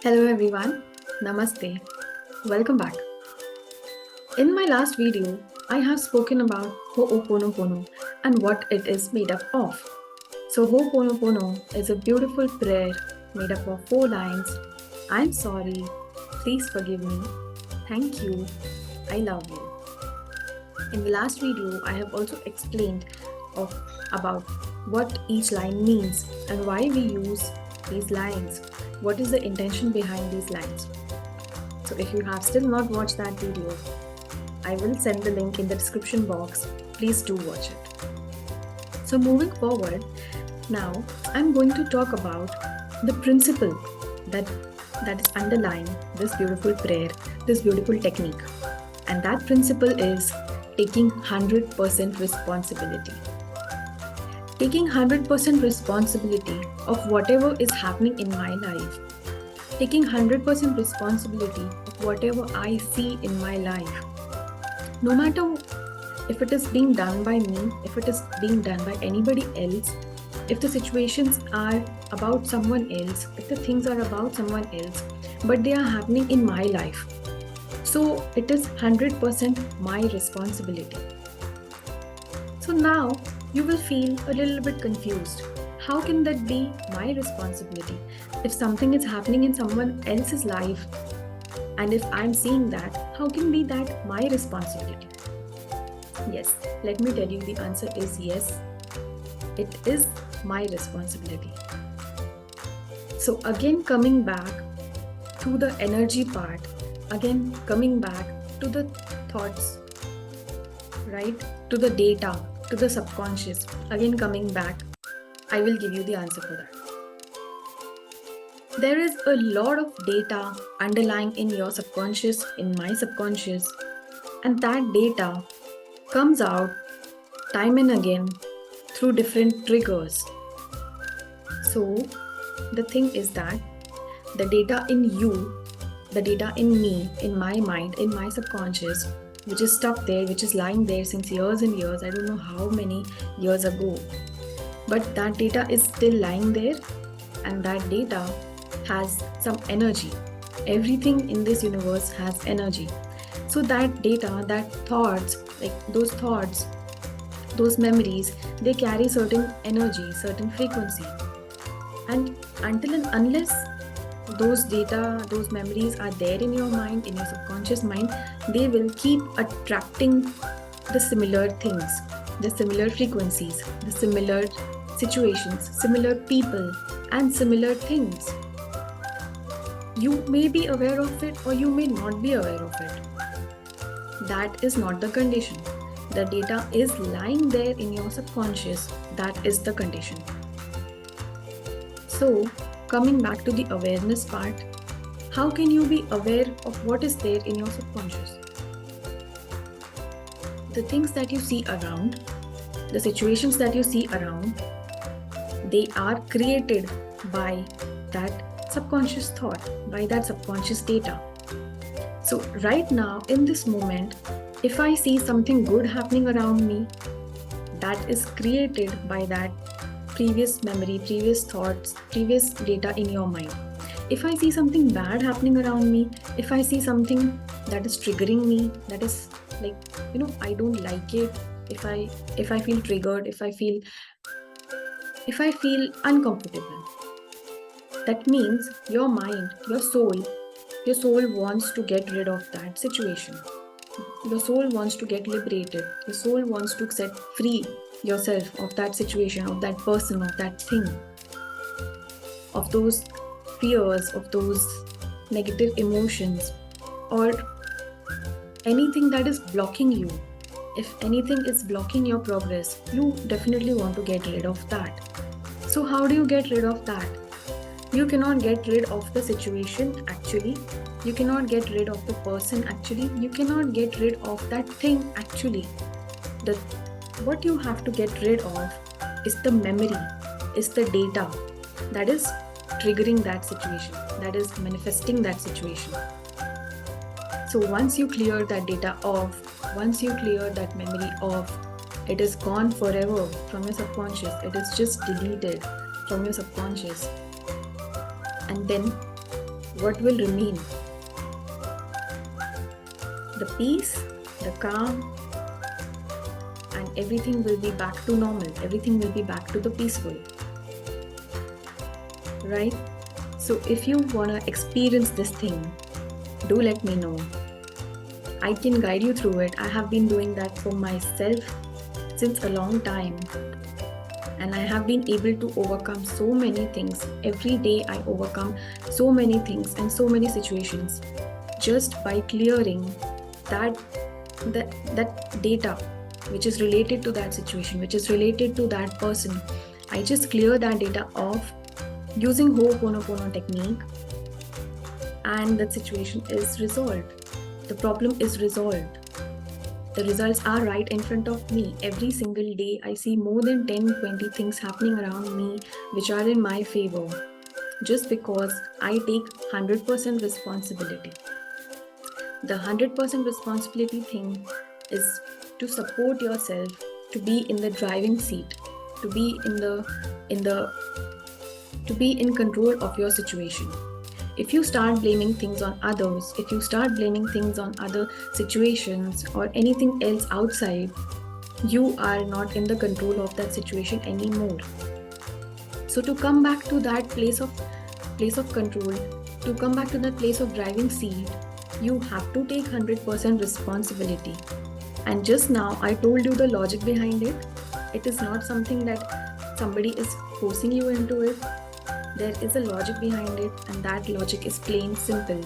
Hello everyone, Namaste, welcome back. In my last video, I have spoken about Ho'oponopono and what it is made up of. So Ho'oponopono is a beautiful prayer made up of 4 lines. I'm sorry, please forgive me, thank you, I love you. In the last video, I have also explained about what each line means and why we use these lines. What is the intention behind these lines? So if you have still not watched that video, I will send the link in the description box. Please do watch it. So moving forward, now I'm going to talk about the principle that is underlying this beautiful prayer, this beautiful technique. And that principle is taking 100% responsibility. Taking 100% responsibility of whatever is happening in my life. Taking 100% responsibility of whatever I see in my life. No matter if it is being done by me, if it is being done by anybody else, if the situations are about someone else, if the things are about someone else, but they are happening in my life. So it is 100% my responsibility. So now you will feel a little bit confused. How can that be my responsibility? If something is happening in someone else's life, and if I'm seeing that, how can be that my responsibility? Yes, let me tell you, the answer is yes. It is my responsibility. So again, coming back to the energy part, again coming back to the thoughts, right? To the data, to the subconscious, again coming back, I will give you the answer for that. There is a lot of data underlying in your subconscious, in my subconscious, and that data comes out time and again through different triggers. So the thing is that the data in you, the data in me, in my mind, in my subconscious, which is stuck there, which is lying there since years and years, I don't know how many years ago, but that data is still lying there, and that data has some energy. Everything in this universe has energy. So that data, that thoughts, like those thoughts, those memories, they carry certain energy, certain frequency. And until and unless those data, those memories are there in your mind, in your subconscious mind, they will keep attracting the similar things, the similar frequencies, the similar situations, similar people, and similar things. You may be aware of it or you may not be aware of it. That is not the condition. The data is lying there in your subconscious. That is the condition. So, coming back to the awareness part, how can you be aware of what is there in your subconscious? The things that you see around, the situations that you see around, they are created by that subconscious thought, by that subconscious data. So right now, in this moment, if I see something good happening around me, that is created by that previous memory, previous thoughts, previous data in your mind. If I see something bad happening around me, if I see something that is triggering me, that is like, I don't like it, if I feel triggered, if I feel uncomfortable, that means your mind, your soul wants to get rid of that situation. Your soul wants to get liberated. Your soul wants to set free yourself of that situation, of that person, of that thing, of those fears, of those negative emotions, or anything that is blocking you. If anything is blocking your progress, you definitely want to get rid of that. So how do you get rid of that? You cannot get rid of the situation actually. You cannot get rid of the person actually. You cannot get rid of that thing actually. What you have to get rid of is the memory, is the data that is triggering that situation, that is manifesting that situation. So once you clear that data off, once you clear that memory off, it is gone forever from your subconscious. It is just deleted from your subconscious. And then what will remain? The peace, the calm, and everything will be back to normal. Everything will be back to the peaceful. Right? So if you want to experience this thing, do let me know. I can guide you through it. I have been doing that for myself since a long time. And I have been able to overcome so many things. Every day I overcome so many things and so many situations just by clearing that data which is related to that situation, which is related to that person. I just clear that data off using Ho'oponopono technique, and that situation is resolved. The problem is resolved. The results are right in front of me. Every single day, I see more than 10-20 things happening around me which are in my favor, just because I take 100% responsibility. The 100% responsibility thing is to support yourself, to be in the driving seat, to be in control of your situation. If you start blaming things on others, if you start blaming things on other situations or anything else outside, you are not in the control of that situation anymore. So to come back to that place of control, to come back to that place of driving seat, you have to take 100% responsibility. And just now I told you the logic behind it. It is not something that somebody is forcing you into it. There is a logic behind it, and that logic is plain simple.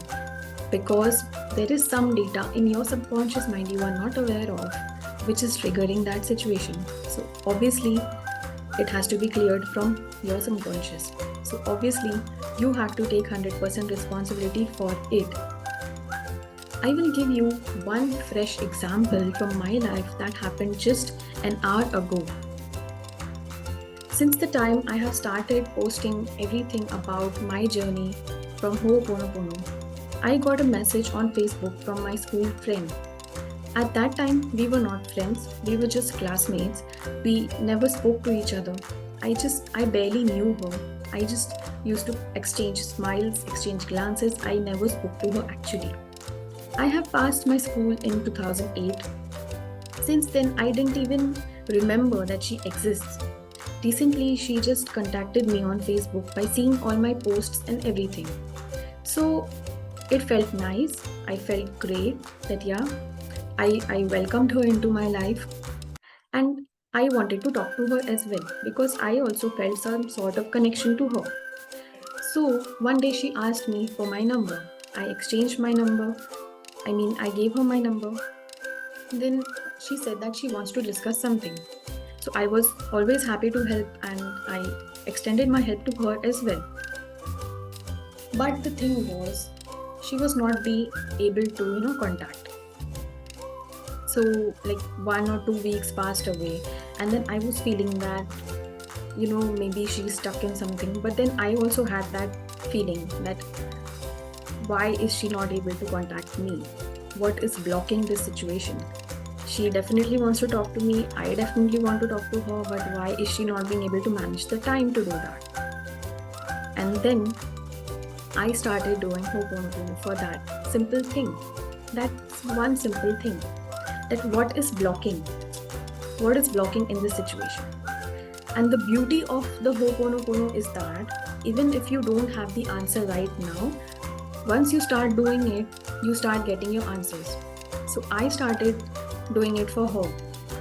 Because there is some data in your subconscious mind you are not aware of, which is triggering that situation. So obviously, it has to be cleared from your subconscious. So obviously, you have to take 100% responsibility for it. I will give you one fresh example from my life that happened just an hour ago. Since the time I have started posting everything about my journey from Ho'oponopono, I got a message on Facebook from my school friend. At that time, we were not friends, we were just classmates. We never spoke to each other. I barely knew her. I just used to exchange smiles, exchange glances. I never spoke to her actually. I have passed my school in 2008. Since then, I didn't even remember that she exists. Recently, she just contacted me on Facebook by seeing all my posts and everything. So it felt nice. I felt great that I welcomed her into my life, and I wanted to talk to her as well because I also felt some sort of connection to her. So one day she asked me for my number. I exchanged my number. I gave her my number. Then she said that she wants to discuss something. So I was always happy to help, and I extended my help to her as well. But the thing was, she was not be able to, contact. So like 1 or 2 weeks passed away, and then I was feeling that, maybe she's stuck in something. But then I also had that feeling that why is she not able to contact me? What is blocking this situation? She definitely wants to talk to me. I definitely want to talk to her, but why is she not being able to manage the time to do that? And then I started doing Ho'oponopono for that simple thing. That's one simple thing. That what is blocking? What is blocking in this situation? And the beauty of the Ho'oponopono is that even if you don't have the answer right now, once you start doing it, you start getting your answers. So I started doing it for her.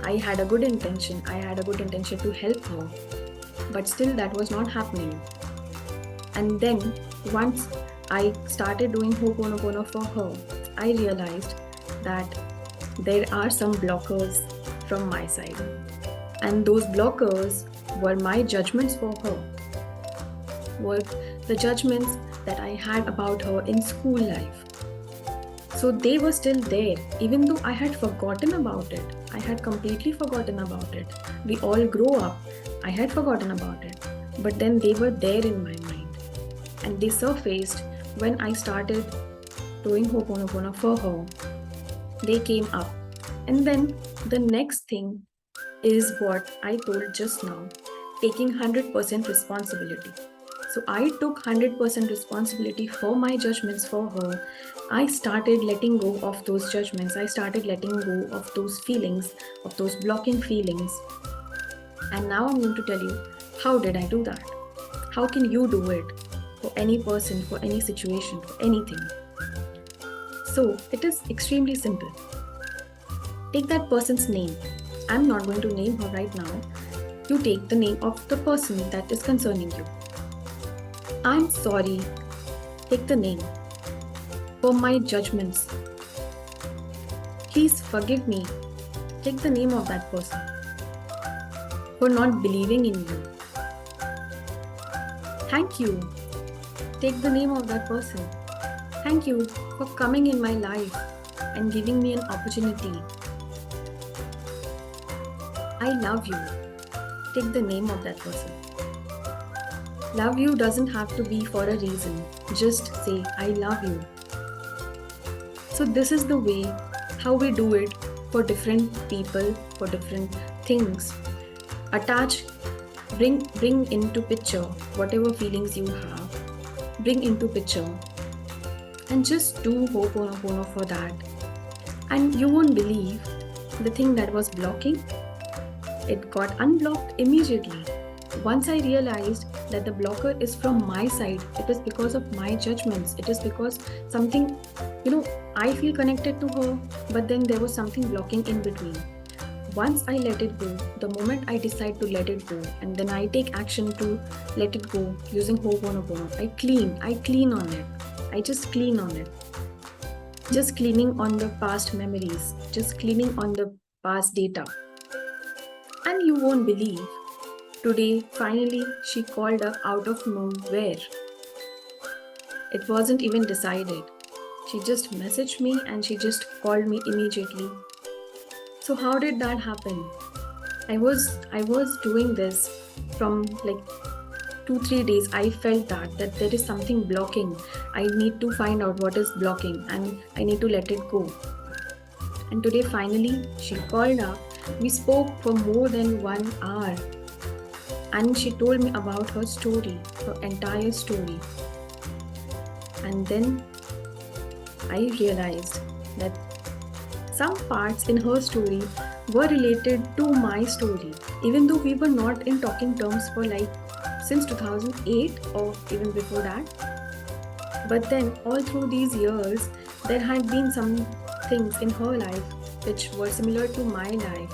I had a good intention. I had a good intention to help her. But still that was not happening. And then once I started doing Ho'oponopono for her, I realized that there are some blockers from my side. And those blockers were my judgments for her. Were the judgments that I had about her in school life. So they were still there, even though I had forgotten about it. I had completely forgotten about it. We all grow up. I had forgotten about it. But then they were there in my mind. And they surfaced when I started doing Ho'oponopono for her. They came up. And then the next thing is what I told just now, taking 100% responsibility. So I took 100% responsibility for my judgments for her. I started letting go of those judgments. I started letting go of those feelings, of those blocking feelings. And now I'm going to tell you, how did I do that? How can you do it for any person, for any situation, for anything? So it is extremely simple. Take that person's name. I'm not going to name her right now. You take the name of the person that is concerning you. I'm sorry. Take the name. For my judgments. Please forgive me. Take the name of that person. For not believing in you. Thank you. Take the name of that person. Thank you for coming in my life and giving me an opportunity. I love you. Take the name of that person. Love you doesn't have to be for a reason. Just say, I love you. So this is the way how we do it for different people, for different things. Attach, bring into picture whatever feelings you have. Bring into picture. And just do Ho'oponopono for that. And you won't believe the thing that was blocking, it got unblocked immediately. Once I realized that the blocker is from my side, it is because of my judgments. It is because something, I feel connected to her, but then there was something blocking in between. Once I let it go, the moment I decide to let it go, and then I take action to let it go using Ho'oponopono, I clean on it. I just clean on it. Just cleaning on the past memories, just cleaning on the past data. And you won't believe, today, finally, she called up out of nowhere. It wasn't even decided. She just messaged me and she just called me immediately. So how did that happen? I was doing this from like 2-3 days. I felt that there is something blocking. I need to find out what is blocking and I need to let it go. And today, finally, she called up. We spoke for more than 1 hour. And she told me about her story, her entire story. And then I realized that some parts in her story were related to my story, even though we were not in talking terms for since 2008 or even before that. But then all through these years, there had been some things in her life which were similar to my life,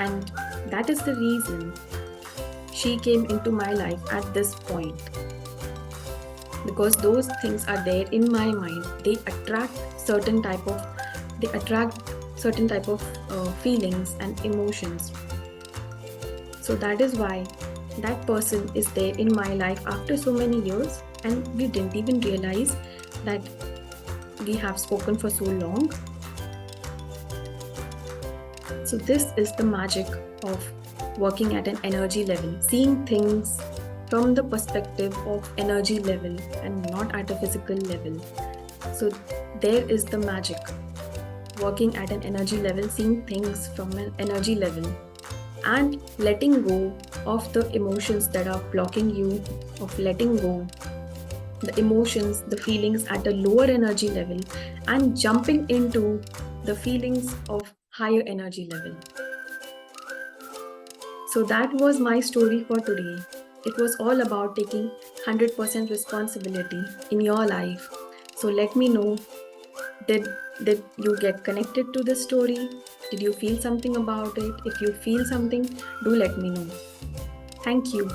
and that is the reason she came into my life at this point. Because those things are there in my mind. They attract certain type of feelings and emotions. So that is why that person is there in my life after so many years, and we didn't even realize that we have spoken for so long. So this is the magic of working at an energy level, seeing things from the perspective of energy level and not at a physical level. So there is the magic. Working at an energy level, seeing things from an energy level, and letting go of the emotions that are blocking you, of letting go the emotions, the feelings at a lower energy level, and jumping into the feelings of higher energy level. So that was my story for today. It was all about taking 100% responsibility in your life. So let me know, did you get connected to this story? Did you feel something about it? If you feel something, do let me know. Thank you.